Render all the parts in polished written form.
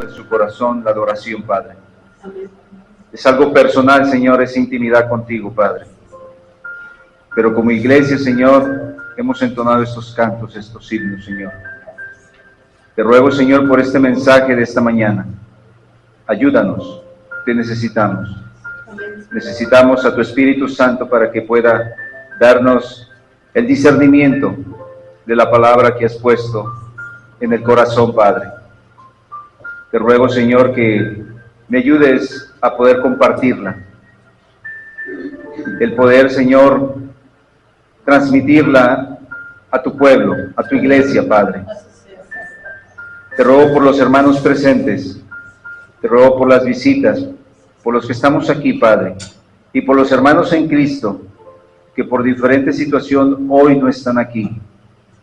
de su corazón la adoración, Padre. Es algo personal, Señor, es intimidad contigo, Padre. Pero como iglesia, Señor, hemos entonado estos cantos, estos himnos, Señor. Te ruego, Señor, por este mensaje de esta mañana. Ayúdanos, te necesitamos. Necesitamos a tu Espíritu Santo para que pueda darnos el discernimiento de la palabra que has puesto en el corazón, Padre. Te ruego, Señor, que me ayudes a poder compartirla. El poder, Señor, transmitirla a tu pueblo, a tu iglesia, Padre. Te ruego por los hermanos presentes, te ruego por las visitas, por los que estamos aquí, Padre, y por los hermanos en Cristo, que por diferente situación hoy no están aquí,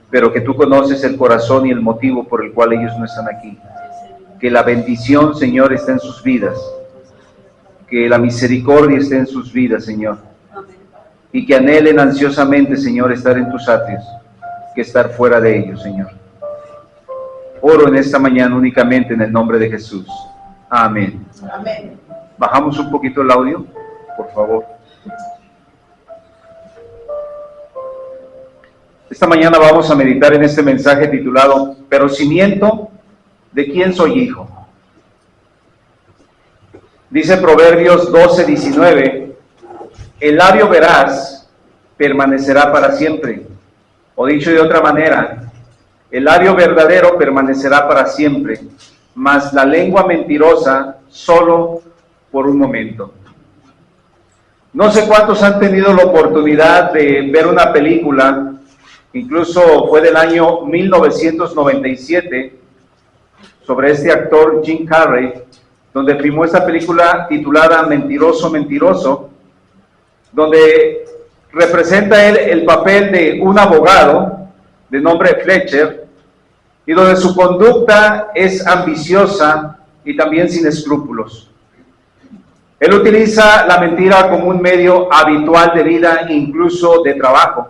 pero que tú conoces el corazón y el motivo por el cual ellos no están aquí. Que la bendición, Señor, esté en sus vidas, que la misericordia esté en sus vidas, Señor, y que anhelen ansiosamente, Señor, estar en tus atrios, que estar fuera de ellos, Señor. Oro en esta mañana únicamente en el nombre de Jesús. Amén. Amén. Bajamos un poquito el audio, por favor. Esta mañana vamos a meditar en este mensaje titulado, pero si miento, ¿de quién soy hijo? Dice Proverbios 12:19, el labio veraz permanecerá para siempre. O dicho de otra manera, el labio verdadero permanecerá para siempre, mas la lengua mentirosa solo por un momento. No sé cuántos han tenido la oportunidad de ver una película, incluso fue del año 1997, sobre este actor Jim Carrey, donde filmó esta película titulada Mentiroso, Mentiroso, donde representa él el papel de un abogado de nombre Fletcher, y donde su conducta es ambiciosa y también sin escrúpulos. Él utiliza la mentira como un medio habitual de vida, incluso de trabajo.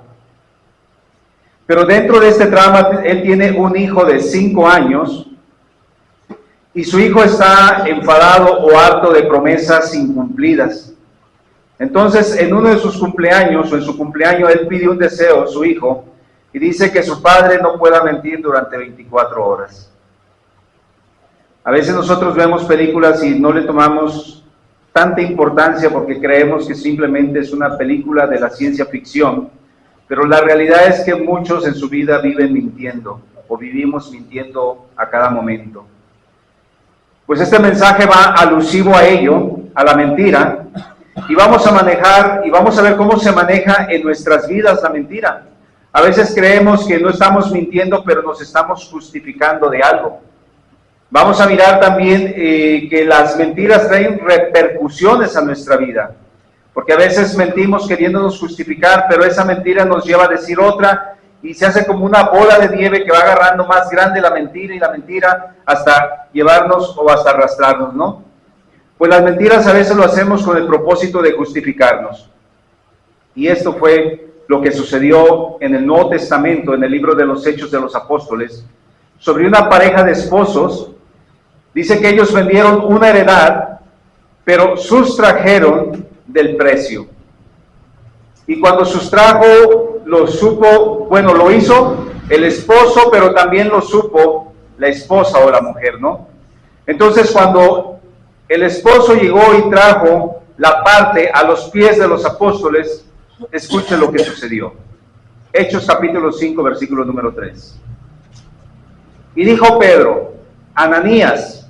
Pero dentro de este trama, él tiene un hijo de 5 años, y su hijo está enfadado o harto de promesas incumplidas. Entonces, en uno de sus cumpleaños, o en su cumpleaños, él pide un deseo a su hijo, y dice que su padre no pueda mentir durante 24 horas. A veces nosotros vemos películas y no le tomamos tanta importancia porque creemos que simplemente es una película de la ciencia ficción, pero la realidad es que muchos en su vida viven mintiendo, o vivimos mintiendo a cada momento. Pues este mensaje va alusivo a ello, a la mentira, y vamos a manejar, y vamos a ver cómo se maneja en nuestras vidas la mentira. A veces creemos que no estamos mintiendo, pero nos estamos justificando de algo. Vamos a mirar también que las mentiras traen repercusiones a nuestra vida, porque a veces mentimos queriéndonos justificar, pero esa mentira nos lleva a decir otra, y se hace como una bola de nieve que va agarrando más grande la mentira y la mentira hasta llevarnos o hasta arrastrarnos, ¿no? Pues las mentiras a veces lo hacemos con el propósito de justificarnos. Y esto fue lo que sucedió en el Nuevo Testamento, en el libro de los Hechos de los Apóstoles, sobre una pareja de esposos. Dice que ellos vendieron una heredad, pero sustrajeron del precio. Y cuando sustrajo, lo supo, bueno, lo hizo el esposo, pero también lo supo la esposa o la mujer, ¿no? Entonces, cuando el esposo llegó y trajo la parte a los pies de los apóstoles, escuchen lo que sucedió. Hechos capítulo 5, versículo número 3. Y dijo Pedro, Ananías,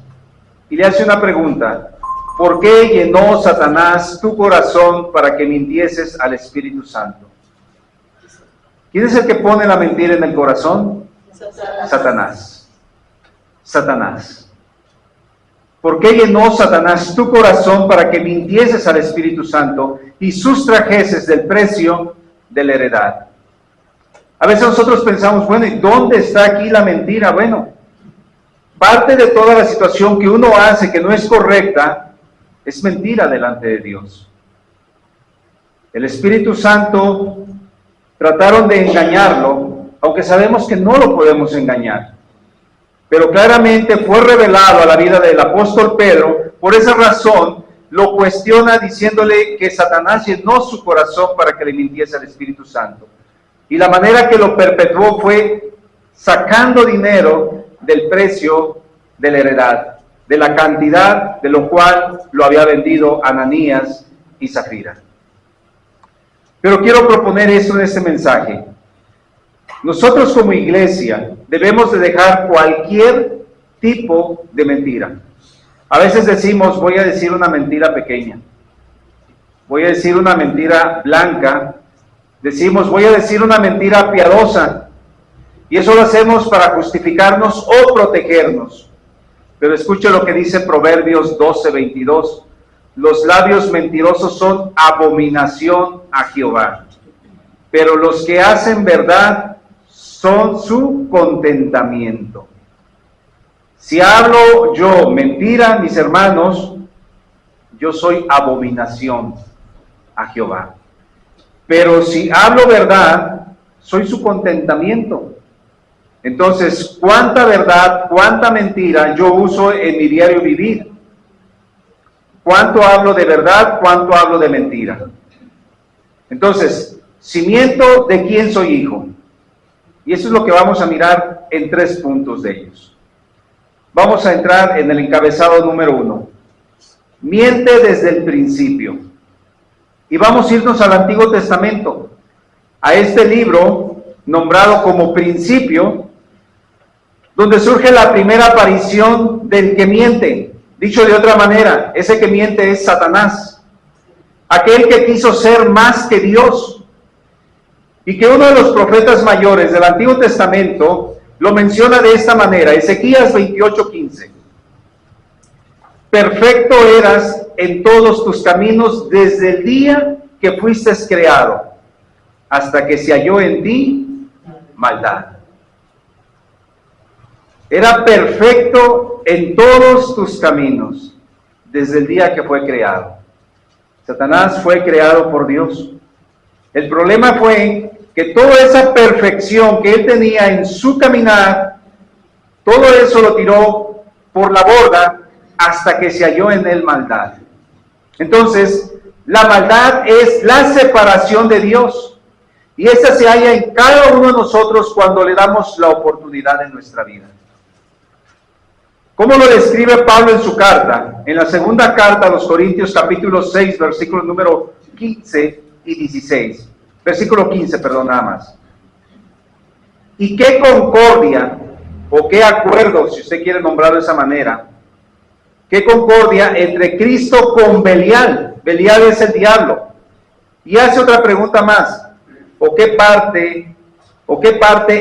y le hace una pregunta, ¿por qué llenó Satanás tu corazón para que mintieses al Espíritu Santo? ¿Quién es el que pone la mentira en el corazón? Satanás. Satanás. ¿Por qué llenó Satanás tu corazón para que mintieses al Espíritu Santo y sustrajeses del precio de la heredad? A veces nosotros pensamos, bueno, ¿y dónde está aquí la mentira? Bueno, parte de toda la situación que uno hace que no es correcta es mentira delante de Dios. El Espíritu Santo trataron de engañarlo, aunque sabemos que no lo podemos engañar. pero claramente fue revelado a la vida del apóstol Pedro. Por esa razón lo cuestiona diciéndole que Satanás llenó su corazón para que le mintiese al Espíritu Santo. Y la manera que lo perpetuó fue sacando dinero del precio de la heredad, de la cantidad de lo cual lo había vendido Ananías y Zafira. Pero quiero proponer esto en este mensaje. Nosotros como iglesia debemos de dejar cualquier tipo de mentira. A veces decimos, voy a decir una mentira pequeña, voy a decir una mentira blanca, decimos, voy a decir una mentira piadosa, y eso lo hacemos para justificarnos o protegernos. Pero escuche lo que dice Proverbios 12:22. Los labios mentirosos son abominación a Jehová, pero los que hacen verdad son su contentamiento. Si hablo yo mentira, mis hermanos, yo soy abominación a Jehová. Pero si hablo verdad, soy su contentamiento. Entonces, ¿cuánta verdad, cuánta mentira yo uso en mi diario vivir? ¿Cuánto hablo de verdad, cuánto hablo de mentira? Entonces, si miento, ¿de quién soy hijo? Y eso es lo que vamos a mirar en 3 puntos de ellos. Vamos a entrar en el encabezado número 1. Miente desde el principio. Y vamos a irnos al Antiguo Testamento, a este libro nombrado como Principio, donde surge la primera aparición del que miente. Dicho de otra manera, ese que miente es Satanás, aquel que quiso ser más que Dios, y que uno de los profetas mayores del Antiguo Testamento lo menciona de esta manera, Ezequías 28:15. Perfecto eras en todos tus caminos desde el día que fuiste creado, hasta que se halló en ti maldad. Era perfecto en todos tus caminos desde el día que fue creado. Satanás fue creado por Dios. El problema fue que toda esa perfección que él tenía en su caminar, todo eso lo tiró por la borda hasta que se halló en él maldad. Entonces, la maldad es la separación de Dios, y esa se halla en cada uno de nosotros cuando le damos la oportunidad en nuestra vida. ¿Cómo lo describe Pablo en su carta? En la segunda carta a los Corintios, capítulo 6, versículos número 15 y 16. Versículo 15, perdón, nada más. ¿Y qué concordia, o qué acuerdo, si usted quiere nombrarlo de esa manera, qué concordia entre Cristo con Belial? Belial es el diablo. Y hace otra pregunta más. ¿O qué parte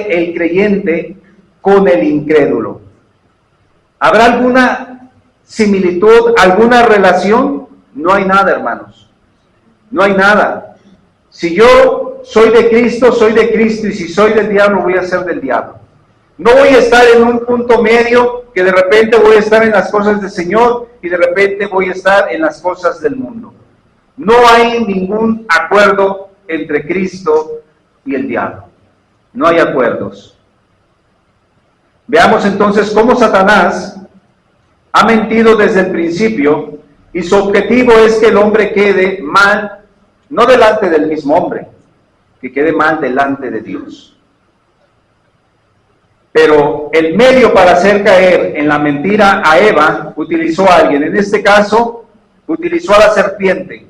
el creyente con el incrédulo? ¿Habrá alguna similitud, alguna relación? No hay nada, hermanos. No hay nada. Si yo soy de Cristo, y si soy del diablo, voy a ser del diablo. No voy a estar en un punto medio que de repente voy a estar en las cosas del Señor y de repente voy a estar en las cosas del mundo. No hay ningún acuerdo entre Cristo y el diablo. No hay acuerdos. Veamos entonces cómo Satanás ha mentido desde el principio, y su objetivo es que el hombre quede mal, no delante del mismo hombre, que quede mal delante de Dios. Pero el medio para hacer caer en la mentira a Eva utilizó a alguien. En este caso, utilizó a la serpiente,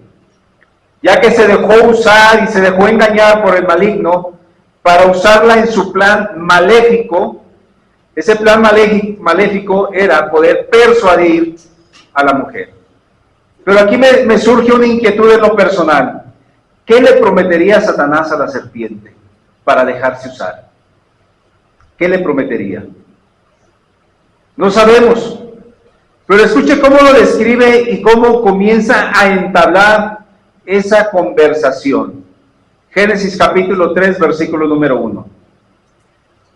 ya que se dejó usar y se dejó engañar por el maligno para usarla en su plan maléfico. Ese plan maléfico era poder persuadir a la mujer. Pero aquí me surge una inquietud en lo personal. ¿Qué le prometería Satanás a la serpiente para dejarse usar? ¿Qué le prometería? No sabemos. Pero escuche cómo lo describe y cómo comienza a entablar esa conversación. Génesis capítulo 3, versículo número 1.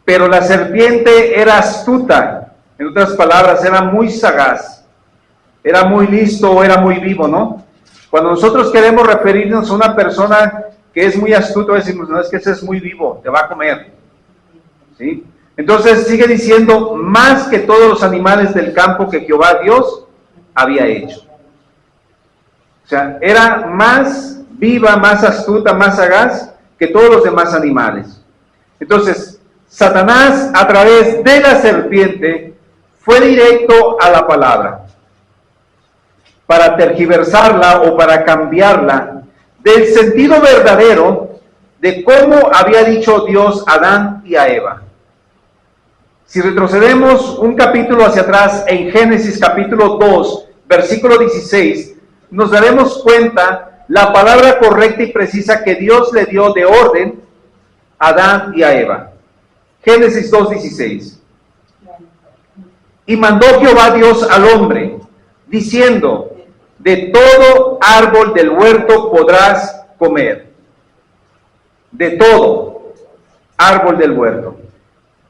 Pero la serpiente era astuta, en otras palabras, era muy sagaz, era muy listo, era muy vivo, ¿no? Cuando nosotros queremos referirnos a una persona que es muy astuto, decimos, no, es que ese es muy vivo, te va a comer, ¿sí? Entonces sigue diciendo, más que todos los animales del campo que Jehová Dios había hecho. O sea, era más viva, más astuta, más sagaz que todos los demás animales. Entonces, Satanás, a través de la serpiente, fue directo a la palabra para tergiversarla o para cambiarla del sentido verdadero de cómo había dicho Dios a Adán y a Eva. Si retrocedemos un capítulo hacia atrás en Génesis capítulo 2, versículo 16, nos daremos cuenta la palabra correcta y precisa que Dios le dio de orden a Adán y a Eva. Génesis 2:16. Y mandó Jehová Dios al hombre, diciendo, de todo árbol del huerto podrás comer. De todo árbol del huerto.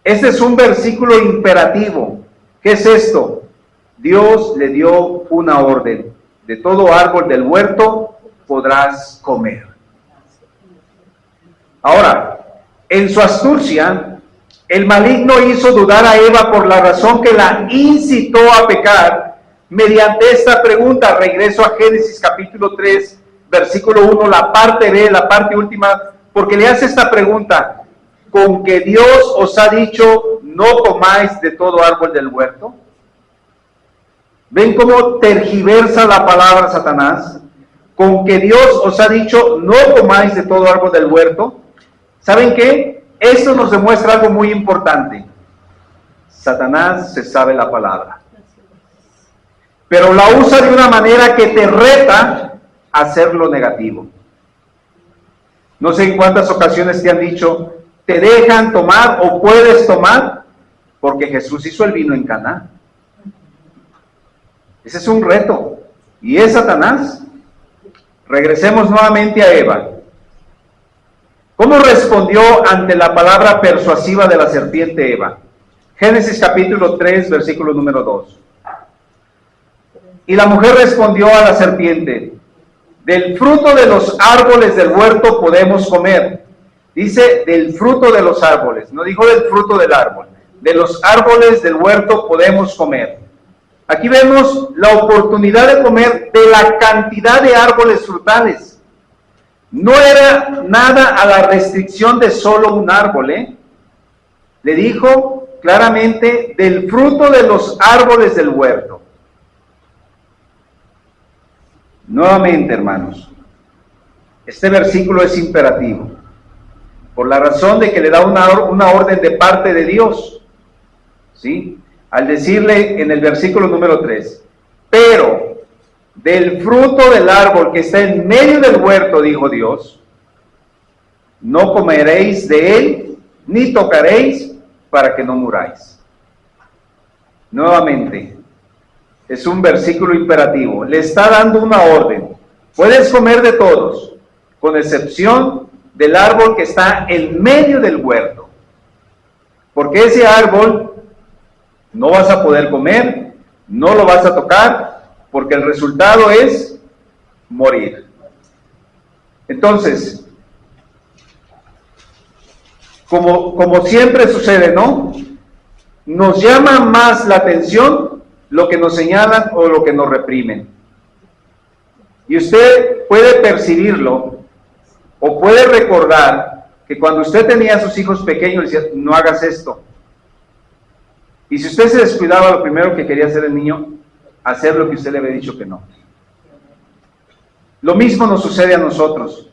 Este es un versículo imperativo. ¿Qué es esto? Dios le dio una orden. De todo árbol del huerto podrás comer. Ahora, en su astucia, el maligno hizo dudar a Eva por la razón que la incitó a pecar mediante esta pregunta. Regreso a Génesis capítulo 3, versículo 1, la parte B, la parte última, porque le hace esta pregunta: ¿con que Dios os ha dicho no comáis de todo árbol del huerto? ¿Ven cómo tergiversa la palabra Satanás? ¿Con que Dios os ha dicho no comáis de todo árbol del huerto? ¿Saben qué? Esto nos demuestra algo muy importante. Satanás se sabe la palabra, pero la usa de una manera que te reta a hacer lo negativo. No sé en cuántas ocasiones te han dicho, te dejan tomar o puedes tomar, porque Jesús hizo el vino en Caná. Ese es un reto, y es Satanás. Regresemos nuevamente a Eva. ¿Cómo respondió ante la palabra persuasiva de la serpiente Eva? Génesis capítulo 3, versículo número 2. Y la mujer respondió a la serpiente, del fruto de los árboles del huerto podemos comer. Dice del fruto de los árboles, no dijo del fruto del árbol. De los árboles del huerto podemos comer. Aquí vemos la oportunidad de comer de la cantidad de árboles frutales. No era nada a la restricción de solo un árbol, Le dijo claramente del fruto de los árboles del huerto. Nuevamente, hermanos, este versículo es imperativo, por la razón de que le da una orden de parte de Dios, ¿sí? Al decirle en el versículo número 3, pero del fruto del árbol que está en medio del huerto, dijo Dios, no comeréis de él, ni tocaréis, para que no muráis. Nuevamente, es un versículo imperativo, le está dando una orden. Puedes comer de todos, con excepción del árbol que está en medio del huerto, porque ese árbol no vas a poder comer, no lo vas a tocar, porque el resultado es morir. Entonces, como siempre sucede, ¿no? Nos llama más la atención lo que nos señalan o lo que nos reprimen. Y usted puede percibirlo o puede recordar que cuando usted tenía a sus hijos pequeños, decía, no hagas esto. Y si usted se descuidaba, lo primero que quería hacer el niño, hacer lo que usted le había dicho que no. Lo mismo nos sucede a nosotros.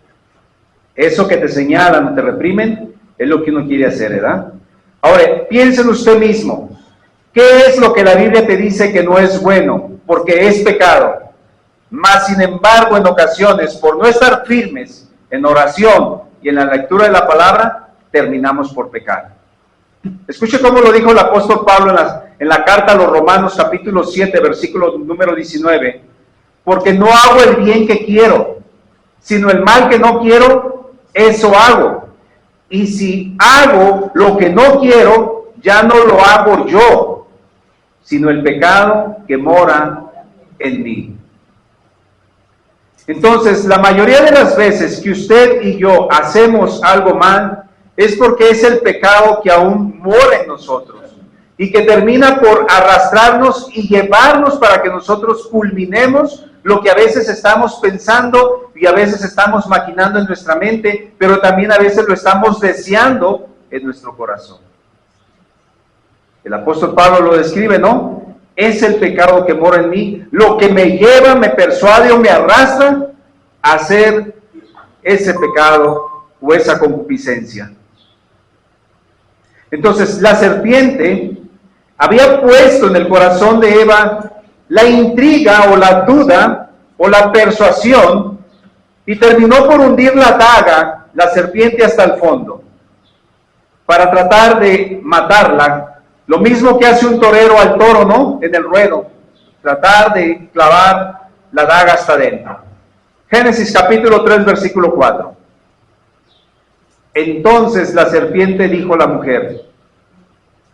Eso que te señalan o te reprimen es lo que uno quiere hacer, ¿verdad? Ahora, piense en usted mismo. ¿Qué es lo que la Biblia te dice que no es bueno? Porque es pecado. Mas, sin embargo, en ocasiones, por no estar firmes en oración y en la lectura de la palabra, terminamos por pecar. Escuche cómo lo dijo el apóstol Pablo en la carta a los Romanos, capítulo 7, versículo número 19. Porque no hago el bien que quiero, sino el mal que no quiero, eso hago. Y si hago lo que no quiero, ya no lo hago yo, sino el pecado que mora en mí. Entonces, la mayoría de las veces que usted y yo hacemos algo mal, es porque es el pecado que aún mora en nosotros y que termina por arrastrarnos y llevarnos para que nosotros culminemos lo que a veces estamos pensando y a veces estamos maquinando en nuestra mente, pero también a veces lo estamos deseando en nuestro corazón. El apóstol Pablo lo describe, ¿no? Es el pecado que mora en mí, lo que me lleva, me persuade o me arrastra a hacer ese pecado o esa concupiscencia. Entonces, la serpiente había puesto en el corazón de Eva la intriga o la duda o la persuasión y terminó por hundir la daga, la serpiente, hasta el fondo, para tratar de matarla. Lo mismo que hace un torero al toro, ¿no? En el ruedo, tratar de clavar la daga hasta adentro. Génesis capítulo 3, versículo 4. Entonces la serpiente dijo a la mujer: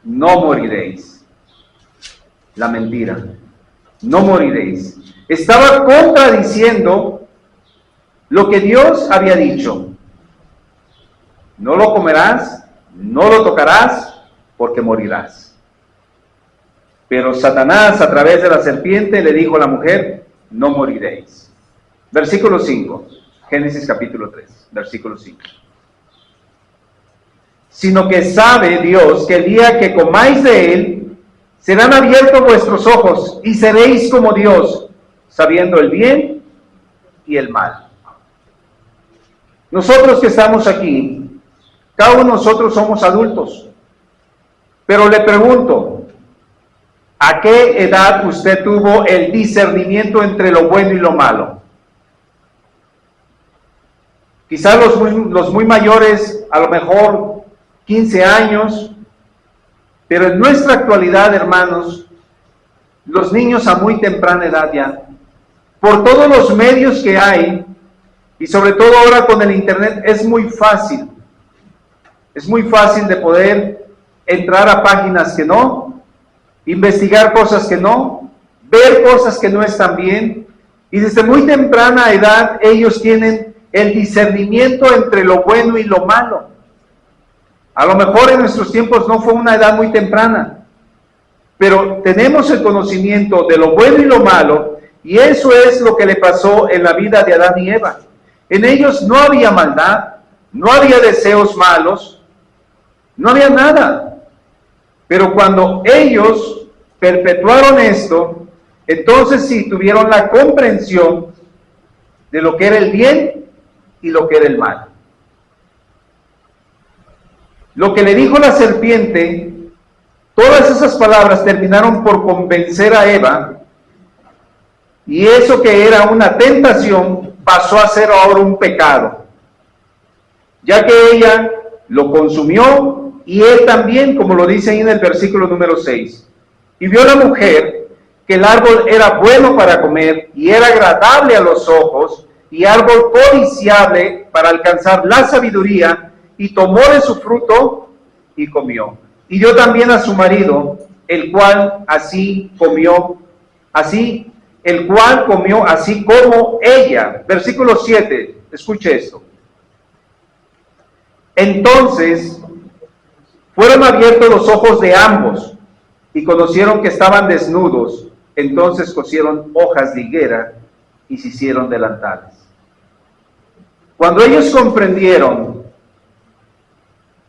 no moriréis. La mentira, no moriréis. Estaba contradiciendo lo que Dios había dicho. No lo comerás, no lo tocarás, porque morirás. Pero Satanás, a través de la serpiente, le dijo a la mujer: no moriréis. Versículo 5, Génesis capítulo 3, versículo 5. Sino que sabe Dios que el día que comáis de él, serán abiertos vuestros ojos y seréis como Dios, sabiendo el bien y el mal. Nosotros que estamos aquí, cada uno de nosotros somos adultos, pero le pregunto, ¿a qué edad usted tuvo el discernimiento entre lo bueno y lo malo? Quizás los muy mayores, a lo mejor 15 años, pero en nuestra actualidad, hermanos, los niños a muy temprana edad ya, por todos los medios que hay, y sobre todo ahora con el internet, es muy fácil de poder entrar a páginas que no, investigar cosas que no, ver cosas que no están bien, y desde muy temprana edad ellos tienen el discernimiento entre lo bueno y lo malo. A lo mejor en nuestros tiempos no fue una edad muy temprana, pero tenemos el conocimiento de lo bueno y lo malo, y eso es lo que le pasó en la vida de Adán y Eva. En ellos no había maldad, no había deseos malos, no había nada. Pero cuando ellos perpetuaron esto, entonces sí tuvieron la comprensión de lo que era el bien y lo que era el mal. Lo que le dijo la serpiente, todas esas palabras terminaron por convencer a Eva, y eso que era una tentación pasó a ser ahora un pecado, ya que ella lo consumió y él también, como lo dice ahí en el versículo número 6. Y vio la mujer que el árbol era bueno para comer y era agradable a los ojos y árbol codiciable para alcanzar la sabiduría, y tomó de su fruto y comió. Y dio también a su marido, el cual así comió así como ella. Versículo 7, escuche esto. Entonces fueron abiertos los ojos de ambos y conocieron que estaban desnudos. Entonces cosieron hojas de higuera y se hicieron delantales. Cuando ellos comprendieron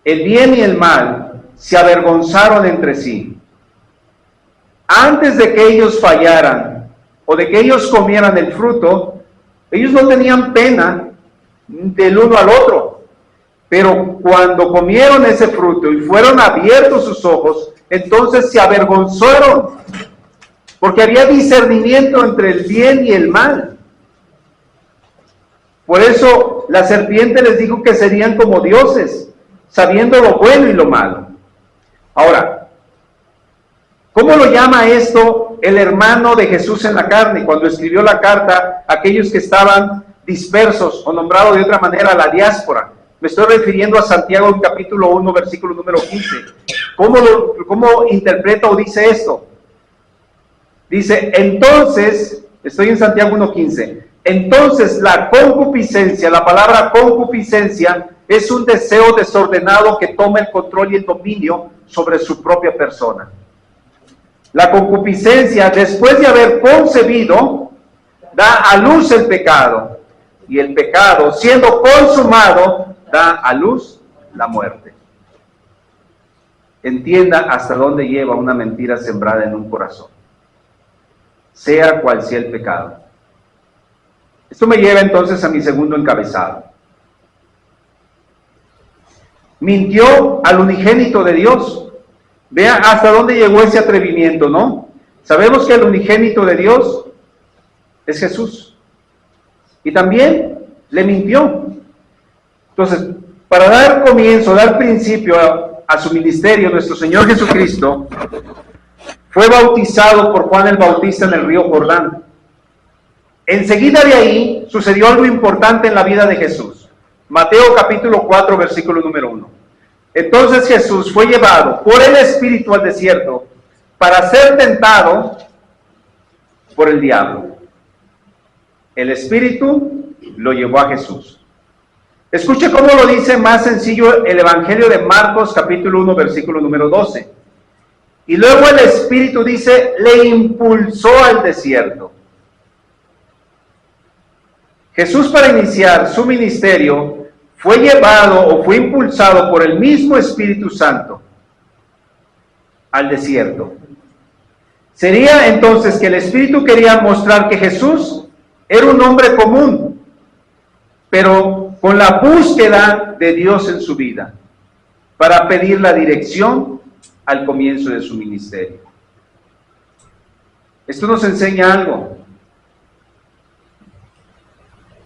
el bien y el mal, se avergonzaron entre sí. Antes de que ellos fallaran o de que ellos comieran el fruto, ellos no tenían pena del uno al otro. Pero cuando comieron ese fruto y fueron abiertos sus ojos, entonces se avergonzaron, porque había discernimiento entre el bien y el mal. Por eso la serpiente les dijo que serían como dioses, sabiendo lo bueno y lo malo. Ahora, ¿cómo lo llama esto el hermano de Jesús en la carne cuando escribió la carta a aquellos que estaban dispersos o nombrados de otra manera la diáspora? Me estoy refiriendo a Santiago en capítulo 1, versículo número 15. ¿Cómo interpreta o dice esto? Dice, entonces, estoy en Santiago 1:15. Entonces la concupiscencia, la palabra concupiscencia es un deseo desordenado que toma el control y el dominio sobre su propia persona. La concupiscencia, después de haber concebido, da a luz el pecado, y el pecado, siendo consumado, da a luz la muerte. Entienda hasta dónde lleva una mentira sembrada en un corazón, sea cual sea el pecado. Esto me lleva entonces a mi segundo encabezado. Mintió al unigénito de Dios. Vea hasta dónde llegó ese atrevimiento, ¿no? Sabemos que el unigénito de Dios es Jesús. Y también le mintió. Entonces, para dar comienzo, dar principio a su ministerio, nuestro Señor Jesucristo fue bautizado por Juan el Bautista en el río Jordán. Enseguida de ahí sucedió algo importante en la vida de Jesús. Mateo capítulo 4, versículo número 1. Entonces Jesús fue llevado por el Espíritu al desierto para ser tentado por el diablo. El Espíritu lo llevó a Jesús. Escuche cómo lo dice más sencillo el Evangelio de Marcos capítulo 1, versículo número 12. Y luego el Espíritu dice, le impulsó al desierto. Jesús, para iniciar su ministerio, fue llevado o fue impulsado por el mismo Espíritu Santo al desierto. Sería entonces que el Espíritu quería mostrar que Jesús era un hombre común, pero con la búsqueda de Dios en su vida, para pedir la dirección al comienzo de su ministerio. Esto nos enseña algo.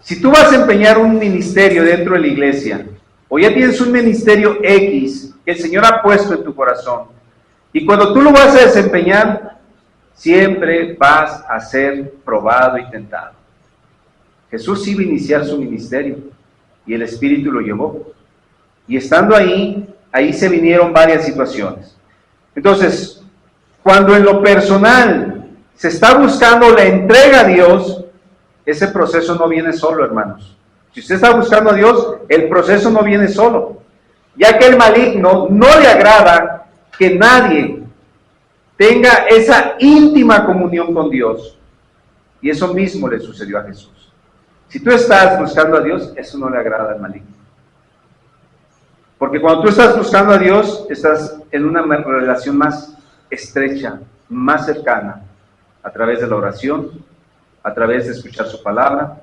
Si tú vas a empeñar un ministerio dentro de la iglesia, o ya tienes un ministerio X que el Señor ha puesto en tu corazón, y cuando tú lo vas a desempeñar, siempre vas a ser probado y tentado. Jesús iba a iniciar su ministerio, y el Espíritu lo llevó. Y estando ahí se vinieron varias situaciones. Entonces, cuando en lo personal se está buscando la entrega a Dios, ese proceso no viene solo, hermanos. Si usted está buscando a Dios, el proceso no viene solo, ya que el maligno no le agrada que nadie tenga esa íntima comunión con Dios. Y eso mismo le sucedió a Jesús. Si tú estás buscando a Dios, eso no le agrada al maligno. Porque cuando tú estás buscando a Dios, estás en una relación más estrecha, más cercana, a través de la oración, a través de escuchar su palabra,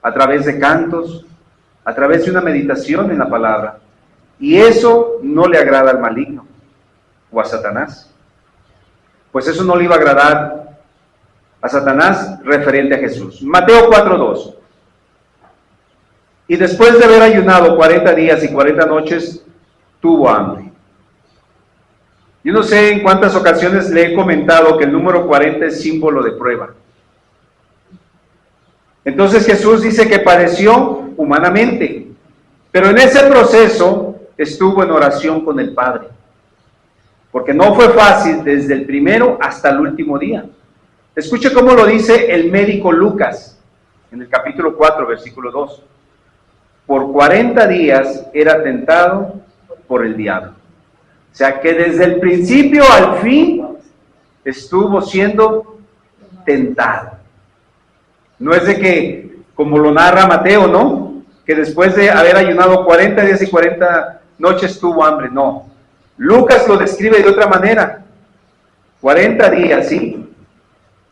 a través de cantos, a través de una meditación en la palabra. Y eso no le agrada al maligno o a Satanás. Pues eso no le iba a agradar a Satanás referente a Jesús. Mateo 4:2. Y después de haber ayunado 40 días y 40 noches, tuvo hambre. Yo no sé en cuántas ocasiones le he comentado que el número 40 es símbolo de prueba. Entonces Jesús dice que padeció humanamente, pero en ese proceso estuvo en oración con el Padre, porque no fue fácil desde el primero hasta el último día. Escuche cómo lo dice el médico Lucas, en el capítulo 4, versículo 2. Por 40 días era tentado por el diablo. O sea que desde el principio al fin estuvo siendo tentado. No es de que, como lo narra Mateo, ¿no? Que después de haber ayunado 40 días y 40 noches tuvo hambre. No. Lucas lo describe de otra manera. 40 días, ¿sí?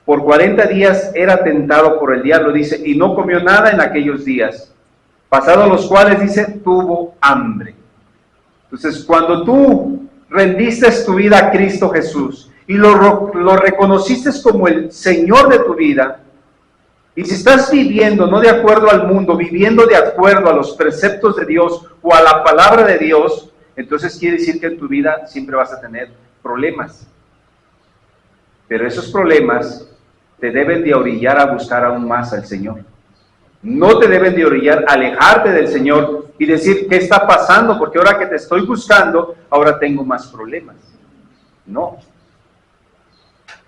Por 40 días era tentado por el diablo, dice, y no comió nada en aquellos días. Pasados los cuales, dice, tuvo hambre. Entonces, cuando tú rendiste tu vida a Cristo Jesús y lo reconociste como el Señor de tu vida, y si estás viviendo no de acuerdo al mundo, viviendo de acuerdo a los preceptos de Dios o a la palabra de Dios, entonces quiere decir que en tu vida siempre vas a tener problemas. Pero esos problemas te deben de orillar a buscar aún más al Señor. No te deben de orillar a alejarte del Señor y decir, ¿qué está pasando? Porque ahora que te estoy buscando, ahora tengo más problemas. No.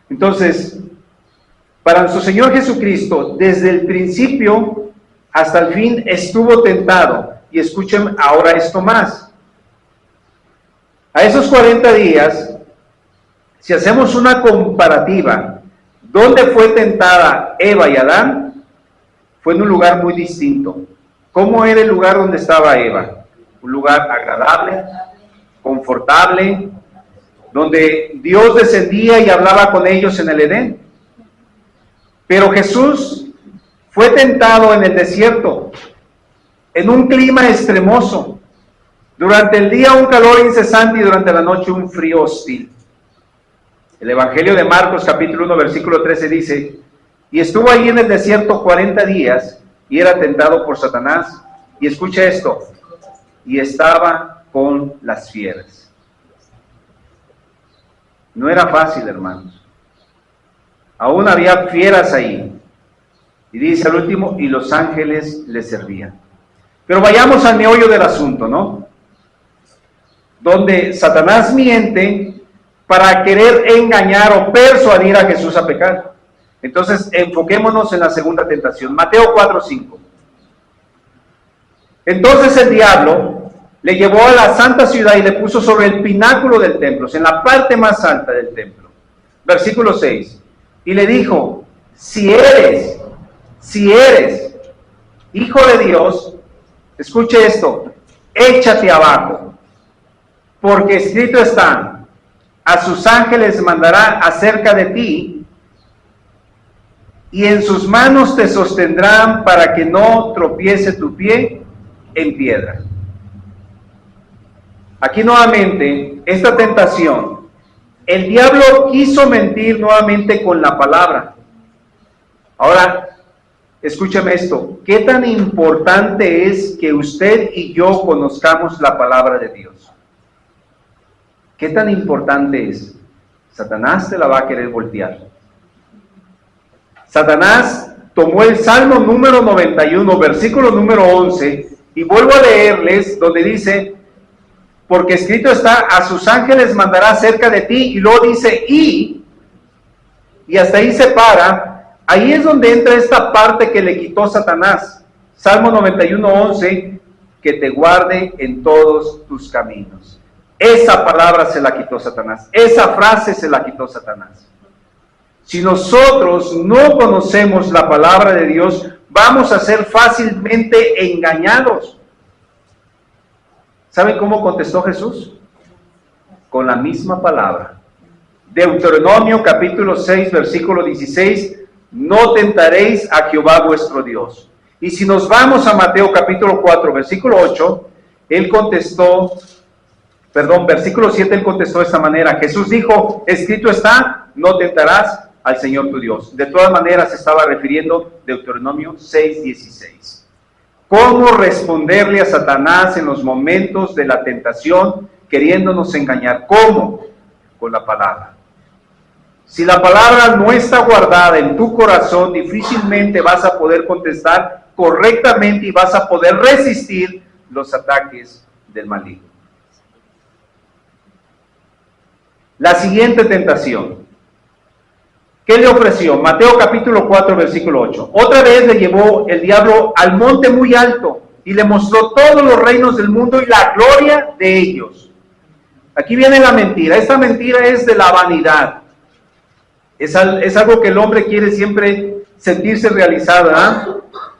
Entonces, para nuestro Señor Jesucristo, desde el principio hasta el fin estuvo tentado. y escuchen ahora esto más. A esos 40 días, si hacemos una comparativa, ¿dónde fue tentada Eva y Adán? Fue en un lugar muy distinto. ¿Cómo era el lugar donde estaba Eva? Un lugar agradable, confortable, donde Dios descendía y hablaba con ellos en el Edén. Pero Jesús fue tentado en el desierto, en un clima extremoso. Durante el día un calor incesante y durante la noche un frío hostil. El Evangelio de Marcos capítulo 1 versículo 13 dice, y estuvo allí en el desierto 40 días y era tentado por Satanás. Y escucha esto, y estaba con las fieras. No era fácil, hermanos. Aún había fieras ahí. Y dice al último, y los ángeles le servían. Pero vayamos al meollo del asunto, ¿no? Donde Satanás miente para querer engañar o persuadir a Jesús a pecar. Entonces, enfoquémonos en la segunda tentación. Mateo 4:5. Entonces el diablo le llevó a la santa ciudad y le puso sobre el pináculo del templo, en la parte más alta del templo. Versículo 6. Y le dijo, si eres hijo de Dios, escuche esto, échate abajo, porque escrito está, a sus ángeles mandará acerca de ti, y en sus manos te sostendrán para que no tropiece tu pie en piedra. Aquí nuevamente, esta tentación, el diablo quiso mentir nuevamente con la palabra. Ahora, escúchame esto, ¿qué tan importante es que usted y yo conozcamos la palabra de Dios? ¿Qué tan importante es? Satanás te la va a querer voltear. Satanás tomó el Salmo número 91, versículo número 11, y vuelvo a leerles donde dice, porque escrito está, a sus ángeles mandará cerca de ti, y luego dice, y hasta ahí se para. Ahí es donde entra esta parte que le quitó Satanás. Salmo 91, 11, que te guarde en todos tus caminos. Esa palabra se la quitó Satanás, esa frase se la quitó Satanás. Si nosotros no conocemos la palabra de Dios, vamos a ser fácilmente engañados. ¿Saben cómo contestó Jesús? Con la misma palabra. Deuteronomio capítulo 6, versículo 16, no tentaréis a Jehová vuestro Dios. Y si nos vamos a Mateo capítulo 4, versículo 8, versículo 7, él contestó de esta manera. Jesús dijo, escrito está, no tentarás al Señor tu Dios. De todas maneras, se estaba refiriendo Deuteronomio 6, 16. ¿Cómo responderle a Satanás en los momentos de la tentación, queriéndonos engañar? ¿Cómo? Con la palabra. Si la palabra no está guardada en tu corazón, difícilmente vas a poder contestar correctamente y vas a poder resistir los ataques del maligno. La siguiente tentación. ¿Qué le ofreció? Mateo capítulo 4, versículo 8. Otra vez le llevó el diablo al monte muy alto y le mostró todos los reinos del mundo y la gloria de ellos. Aquí viene la mentira. Esta mentira es de la vanidad. Es algo que el hombre quiere siempre sentirse realizado, ¿verdad?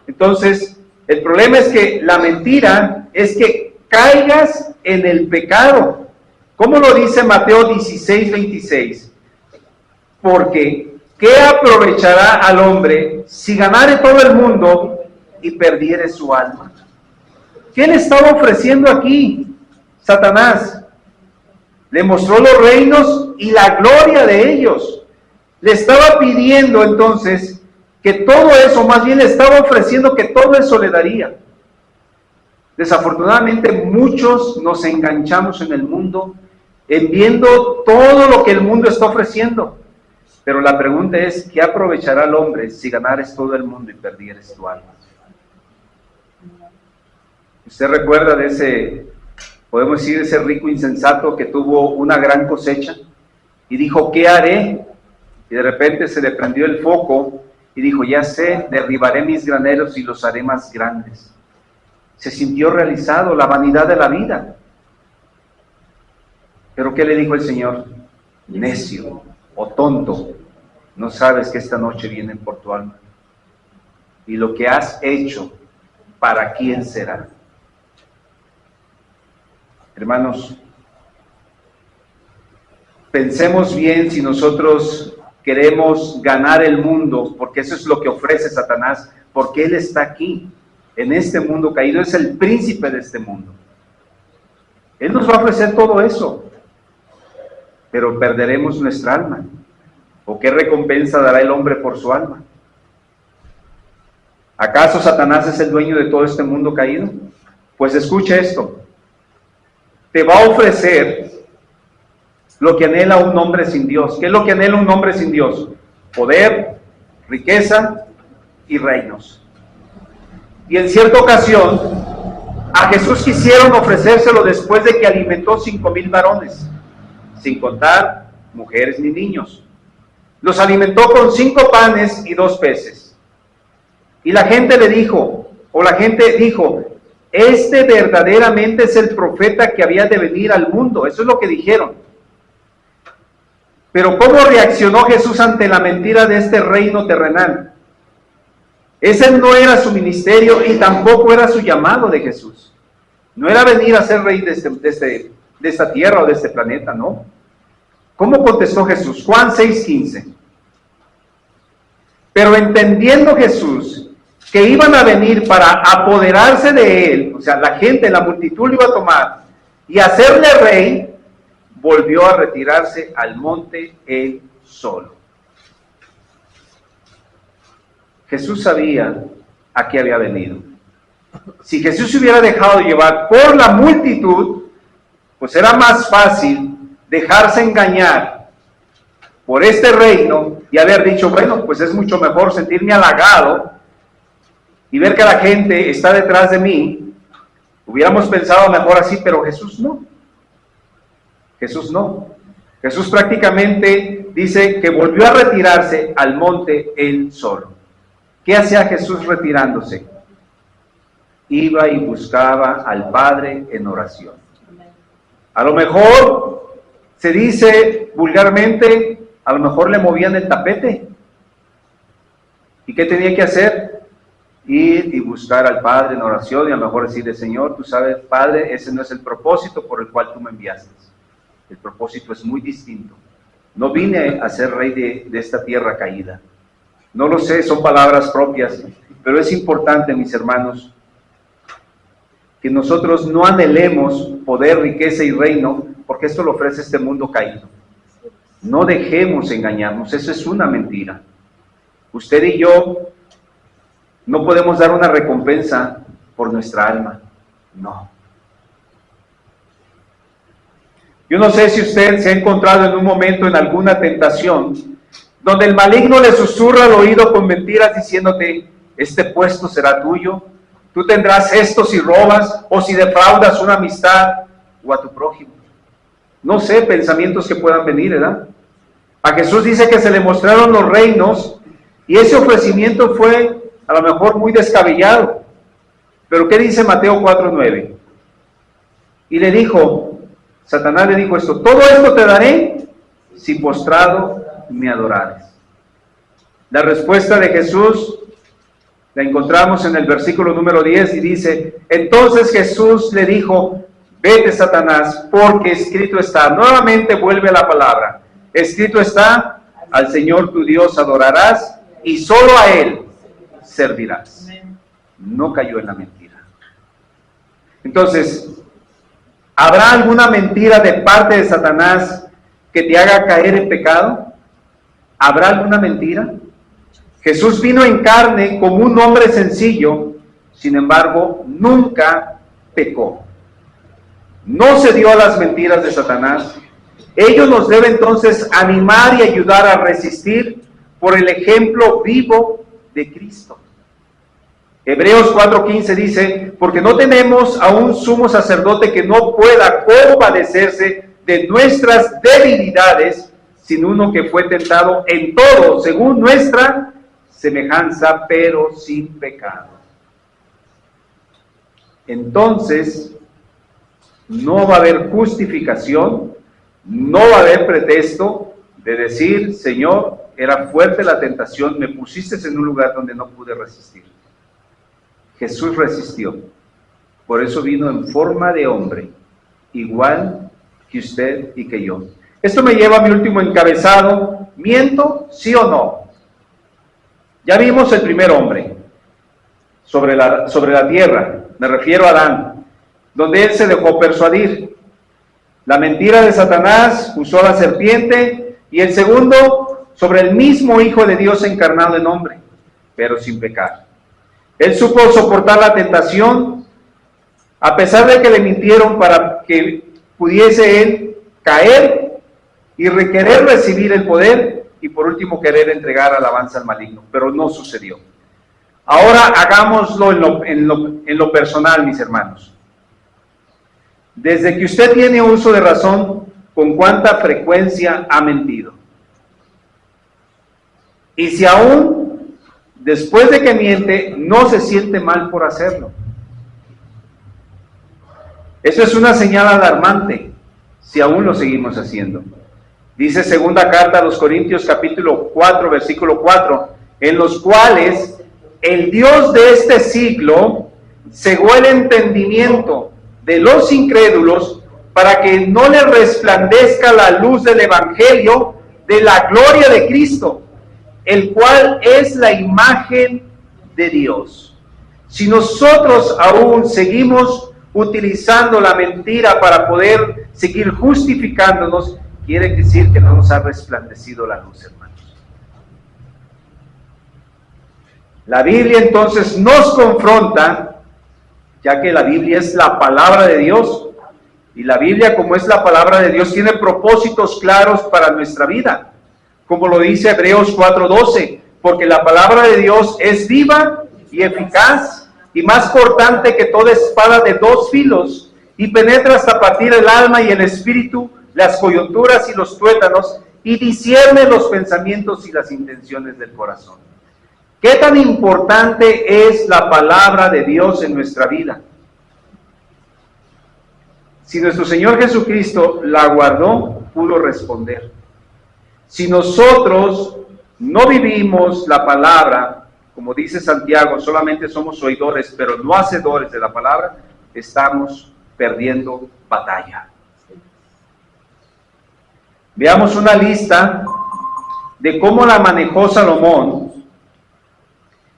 Entonces, el problema es que la mentira es que caigas en el pecado. ¿Cómo lo dice Mateo 16, 26? Porque, ¿qué aprovechará al hombre si ganare todo el mundo y perdiere su alma? ¿Qué le estaba ofreciendo aquí Satanás? Le mostró los reinos y la gloria de ellos. Le estaba pidiendo entonces que todo eso, más bien le estaba ofreciendo que todo eso le daría. Desafortunadamente muchos nos enganchamos en el mundo en viendo todo lo que el mundo está ofreciendo. Pero la pregunta es, ¿qué aprovechará el hombre si ganares todo el mundo y perdieres tu alma? ¿Usted recuerda de ese, podemos decir, ese rico insensato que tuvo una gran cosecha y dijo, ¿qué haré? Y de repente se le prendió el foco y dijo, ya sé, derribaré mis graneros y los haré más grandes. se sintió realizado, la vanidad de la vida. Pero ¿qué le dijo el Señor? Necio o tonto, no sabes que esta noche vienen por tu alma. Y lo que has hecho, ¿para quién será? Hermanos, pensemos bien si nosotros queremos ganar el mundo, porque eso es lo que ofrece Satanás, porque él está aquí, en este mundo caído, es el príncipe de este mundo. Él nos va a ofrecer todo eso, pero perderemos nuestra alma. ¿O qué recompensa dará el hombre por su alma? ¿Acaso Satanás es el dueño de todo este mundo caído? Pues escucha esto. Te va a ofrecer lo que anhela un hombre sin Dios. ¿Qué es lo que anhela un hombre sin Dios? Poder, riqueza y reinos. Y en cierta ocasión, a Jesús quisieron ofrecérselo después de que alimentó 5,000 varones, sin contar mujeres ni niños. Los alimentó con 5 panes y 2 peces. Y la gente le dijo, este verdaderamente es el profeta que había de venir al mundo. Eso es lo que dijeron. Pero ¿cómo reaccionó Jesús ante la mentira de este reino terrenal? Ese no era su ministerio y tampoco era su llamado de Jesús. No era venir a ser rey de esta tierra o de este planeta, no. ¿Cómo contestó Jesús? Juan 6:15. Pero entendiendo Jesús que iban a venir para apoderarse de él, o sea, la gente, la multitud lo iba a tomar y hacerle rey, volvió a retirarse al monte él solo. Jesús sabía a qué había venido. Si Jesús se hubiera dejado llevar por la multitud, pues era más fácil dejarse engañar por este reino y haber dicho, bueno, pues es mucho mejor sentirme halagado y ver que la gente está detrás de mí. Hubiéramos pensado mejor así, pero Jesús no. Jesús no. Jesús prácticamente dice que volvió a retirarse al monte él solo. ¿Qué hacía Jesús retirándose? Iba y buscaba al Padre en oración. A lo mejor, se dice vulgarmente, a lo mejor le movían el tapete. ¿Y qué tenía que hacer? Ir y buscar al Padre en oración y a lo mejor decirle, Señor, tú sabes, Padre, ese no es el propósito por el cual tú me enviaste. El propósito es muy distinto. No vine a ser rey de esta tierra caída. No lo sé, son palabras propias, pero es importante, mis hermanos, que nosotros no anhelemos poder, riqueza y reino, porque esto lo ofrece este mundo caído. No dejemos engañarnos, eso es una mentira. Usted y yo no podemos dar una recompensa por nuestra alma, no. Yo no sé si usted se ha encontrado en un momento en alguna tentación, donde el maligno le susurra al oído con mentiras diciéndote, este puesto será tuyo, tú tendrás esto si robas o si defraudas una amistad o a tu prójimo. No sé, pensamientos que puedan venir, ¿verdad? A Jesús dice que se le mostraron los reinos y ese ofrecimiento fue a lo mejor muy descabellado. Pero ¿qué dice Mateo 4:9? Y le dijo, Satanás le dijo esto, todo esto te daré si postrado me adorares. La respuesta de Jesús la encontramos en el versículo número 10 y dice, entonces Jesús le dijo, vete Satanás, porque escrito está, nuevamente vuelve la palabra, escrito está, al Señor tu Dios adorarás y solo a Él servirás. No cayó en la mentira. Entonces, ¿habrá alguna mentira de parte de Satanás que te haga caer en pecado? ¿Habrá alguna mentira? Jesús vino en carne como un hombre sencillo, sin embargo, nunca pecó. No se dio a las mentiras de Satanás. Ello nos debe entonces animar y ayudar a resistir por el ejemplo vivo de Cristo. Hebreos 4:15 dice, porque no tenemos a un sumo sacerdote que no pueda compadecerse de nuestras debilidades, sino uno que fue tentado en todo, según nuestra semejanza, pero sin pecado. entonces no va a haber justificación, no va a haber pretexto de decir, Señor, era fuerte la tentación, me pusiste en un lugar donde no pude resistir. Jesús resistió, por eso vino en forma de hombre, igual que usted y que yo. Esto me lleva a mi último encabezado. ¿Miento, sí o no? Ya vimos el primer hombre sobre la tierra, me refiero a Adán, donde él se dejó persuadir. La mentira de Satanás usó a la serpiente, y el segundo sobre el mismo Hijo de Dios encarnado en hombre, pero sin pecar. Él supo soportar la tentación, a pesar de que le mintieron para que pudiese él caer y querer recibir el poder, y por último querer entregar alabanza al maligno, pero no sucedió. Ahora hagámoslo en lo personal, mis hermanos. Desde que usted tiene uso de razón, ¿con cuánta frecuencia ha mentido? Y si aún después de que miente, no se siente mal por hacerlo. Eso es una señal alarmante, si aún lo seguimos haciendo. Dice segunda carta a los Corintios, capítulo 4, versículo 4, en los cuales el Dios de este siglo cegó el entendimiento de los incrédulos para que no les resplandezca la luz del Evangelio de la gloria de Cristo, el cual es la imagen de Dios. Si nosotros aún seguimos utilizando la mentira para poder seguir justificándonos, quiere decir que no nos ha resplandecido la luz, hermanos. La Biblia entonces nos confronta, ya que la Biblia es la palabra de Dios, y la Biblia, como es la palabra de Dios, tiene propósitos claros para nuestra vida, como lo dice Hebreos 4:12, porque la palabra de Dios es viva y eficaz, y más cortante que toda espada de dos filos, y penetra hasta partir el alma y el espíritu, las coyunturas y los tuétanos, y discierne los pensamientos y las intenciones del corazón. ¿Qué tan importante es la palabra de Dios en nuestra vida? Si nuestro Señor Jesucristo la guardó, pudo responder. Si nosotros no vivimos la palabra, como dice Santiago, solamente somos oidores, pero no hacedores de la palabra, estamos perdiendo batalla. Veamos una lista de cómo la manejó Salomón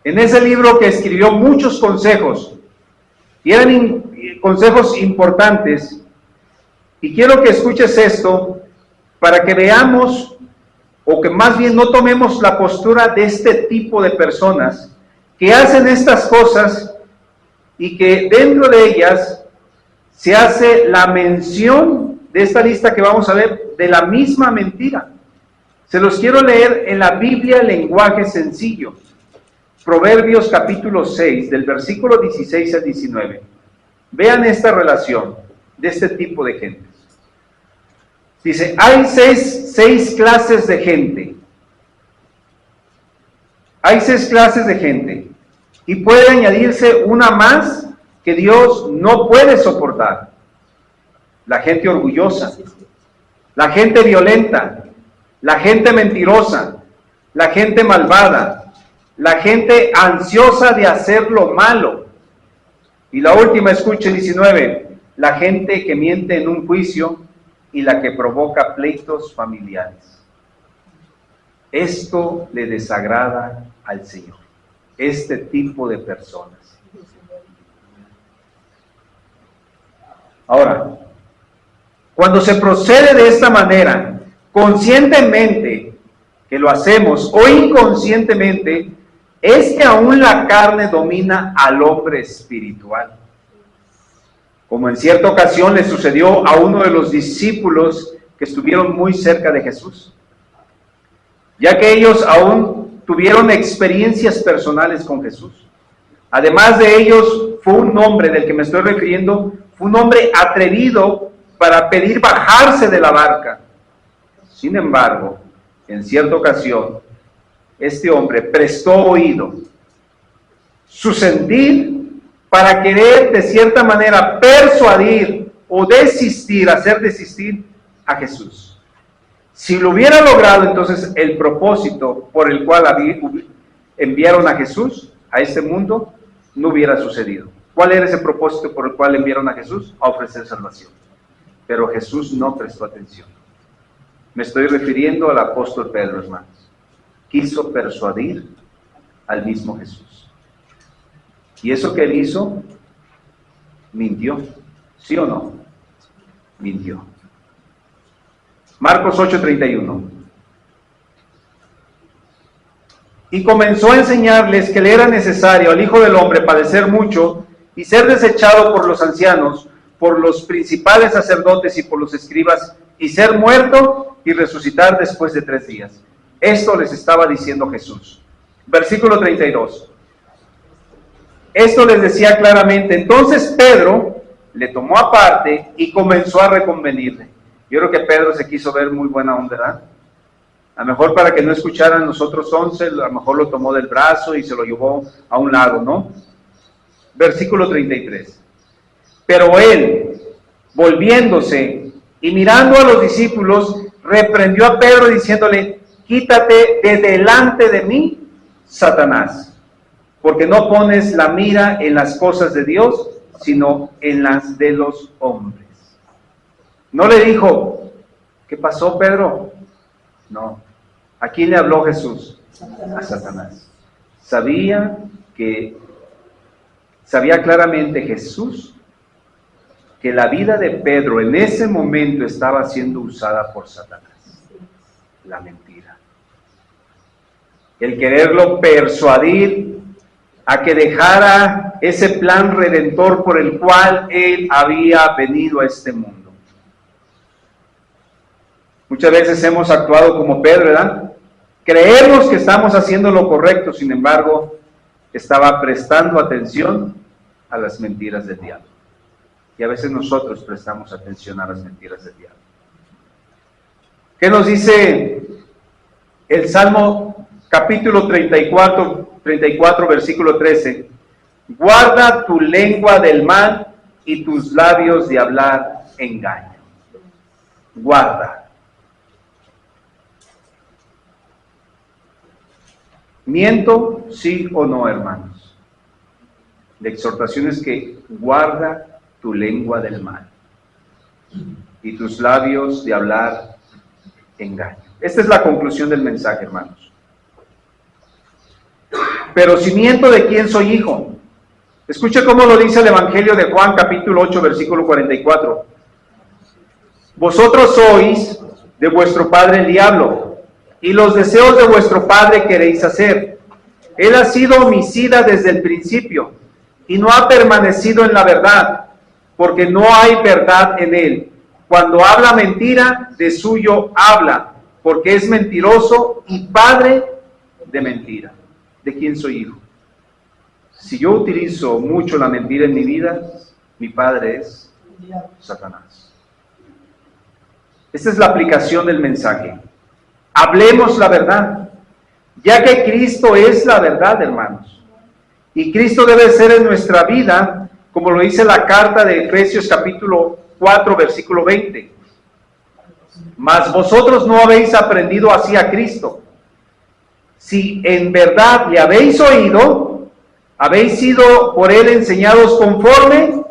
en ese libro que escribió muchos consejos, y eran consejos importantes, y quiero que escuches esto para que veamos, o que más bien no tomemos la postura de este tipo de personas que hacen estas cosas y que dentro de ellas se hace la mención de esta lista que vamos a ver de la misma mentira. Se los quiero leer en la Biblia, lenguaje sencillo. Proverbios capítulo 6, del versículo 16 al 19. Vean esta relación de este tipo de gentes. Dice, hay seis clases de gente. Hay 6 clases de gente. Y puede añadirse una más que Dios no puede soportar. La gente orgullosa, la gente violenta, la gente mentirosa, la gente malvada, la gente ansiosa de hacer lo malo. Y la última, escuche 19, la gente que miente en un juicio y la que provoca pleitos familiares. Esto le desagrada al Señor, este tipo de personas. Ahora, cuando se procede de esta manera, conscientemente que lo hacemos o inconscientemente, es que aún la carne domina al hombre espiritual. Como en cierta ocasión le sucedió a uno de los discípulos que estuvieron muy cerca de Jesús, ya que ellos aún tuvieron experiencias personales con Jesús. Además de ellos, fue un hombre del que me estoy refiriendo, fue un hombre atrevido para pedir bajarse de la barca. Sin embargo, en cierta ocasión, este hombre prestó oído. Su sentir para querer de cierta manera persuadir o desistir, hacer desistir a Jesús. Si lo hubiera logrado, entonces el propósito por el cual enviaron a Jesús a este mundo no hubiera sucedido. ¿Cuál era ese propósito por el cual enviaron a Jesús? A ofrecer salvación. Pero Jesús no prestó atención. Me estoy refiriendo al apóstol Pedro, hermanos. Quiso persuadir al mismo Jesús. Y eso que él hizo, mintió. ¿Sí o no? Mintió. Marcos 8:31. Y comenzó a enseñarles que le era necesario al Hijo del Hombre padecer mucho y ser desechado por los ancianos, por los principales sacerdotes y por los escribas, y ser muerto y resucitar después de 3 días. Esto les estaba diciendo Jesús. Versículo 32. Esto les decía claramente. Entonces Pedro le tomó aparte y comenzó a reconvenirle. Yo creo que Pedro se quiso ver muy buena onda, ¿verdad? A lo mejor para que no escucharan los otros 11, a lo mejor lo tomó del brazo y se lo llevó a un lado, ¿no? Versículo 33. Pero él, volviéndose y mirando a los discípulos, reprendió a Pedro diciéndole: quítate de delante de mí, Satanás, porque no pones la mira en las cosas de Dios, sino en las de los hombres. No le dijo: ¿qué pasó, Pedro? No. ¿A quién le habló Jesús? A Satanás. Sabía claramente Jesús que la vida de Pedro en ese momento estaba siendo usada por Satanás. La mentira. El quererlo persuadir a que dejara ese plan redentor por el cual él había venido a este mundo. Muchas veces hemos actuado como Pedro, ¿verdad? Creemos que estamos haciendo lo correcto, sin embargo, estaba prestando atención a las mentiras del diablo. Y a veces nosotros prestamos atención a las mentiras del diablo. ¿Qué nos dice el Salmo capítulo 34, versículo 13? Guarda tu lengua del mal y tus labios de hablar engaño. Guarda. ¿Miento? Sí o no, hermanos. La exhortación es que guarda tu lengua del mal y tus labios de hablar engaño. Esta es la conclusión del mensaje, hermanos. Pero si miento, ¿de quién soy hijo? Escuche cómo lo dice el Evangelio de Juan, capítulo 8, versículo 44. Vosotros sois de vuestro padre el diablo, y los deseos de vuestro padre queréis hacer. Él ha sido homicida desde el principio, y no ha permanecido en la verdad, porque no hay verdad en él. Cuando habla mentira, de suyo habla, porque es mentiroso y padre de mentira. ¿De quién soy hijo? Si yo utilizo mucho la mentira en mi vida, mi padre es Satanás. Esta es la aplicación del mensaje. Hablemos la verdad, ya que Cristo es la verdad, hermanos. Y Cristo debe ser en nuestra vida, como lo dice la carta de Efesios capítulo 4, versículo 20. Mas vosotros no habéis aprendido así a Cristo. Si en verdad le habéis oído, habéis sido por él enseñados conforme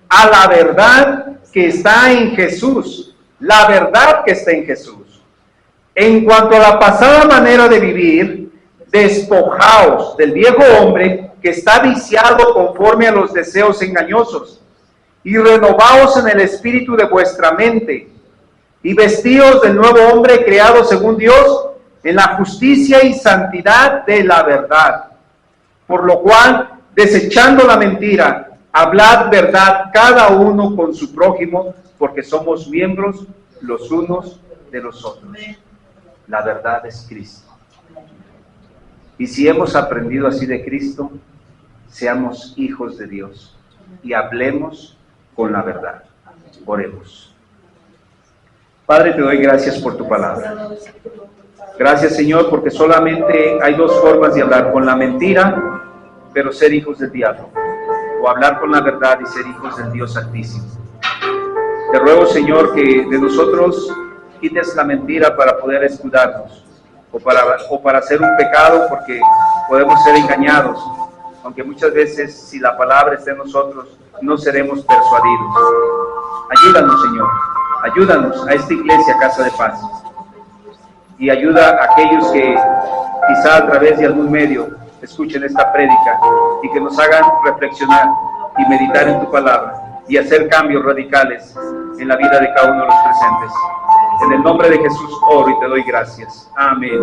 a la verdad que está en Jesús. La verdad que está en Jesús. En cuanto a la pasada manera de vivir, despojaos del viejo hombre que está viciado conforme a los deseos engañosos, y renovaos en el espíritu de vuestra mente, y vestíos del nuevo hombre creado según Dios, en la justicia y santidad de la verdad. Por lo cual, desechando la mentira, hablad verdad cada uno con su prójimo, porque somos miembros los unos de los otros. La verdad es Cristo. Y si hemos aprendido así de Cristo, seamos hijos de Dios y hablemos con la verdad. Oremos. Padre, te doy gracias por tu palabra. Gracias, Señor, porque solamente hay dos formas de hablar: con la mentira, pero ser hijos del diablo, o hablar con la verdad y ser hijos del Dios Altísimo. Te ruego, Señor, que de nosotros quites la mentira para poder escudarnos, o para hacer un pecado, porque podemos ser engañados, aunque muchas veces si la palabra está en nosotros, no seremos persuadidos. Ayúdanos, Señor, ayúdanos a esta iglesia, Casa de Paz, y ayuda a aquellos que quizá a través de algún medio escuchen esta prédica y que nos hagan reflexionar y meditar en tu palabra y hacer cambios radicales en la vida de cada uno de los presentes. En el nombre de Jesús oro y te doy gracias. Amén.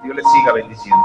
Dios les siga bendiciendo.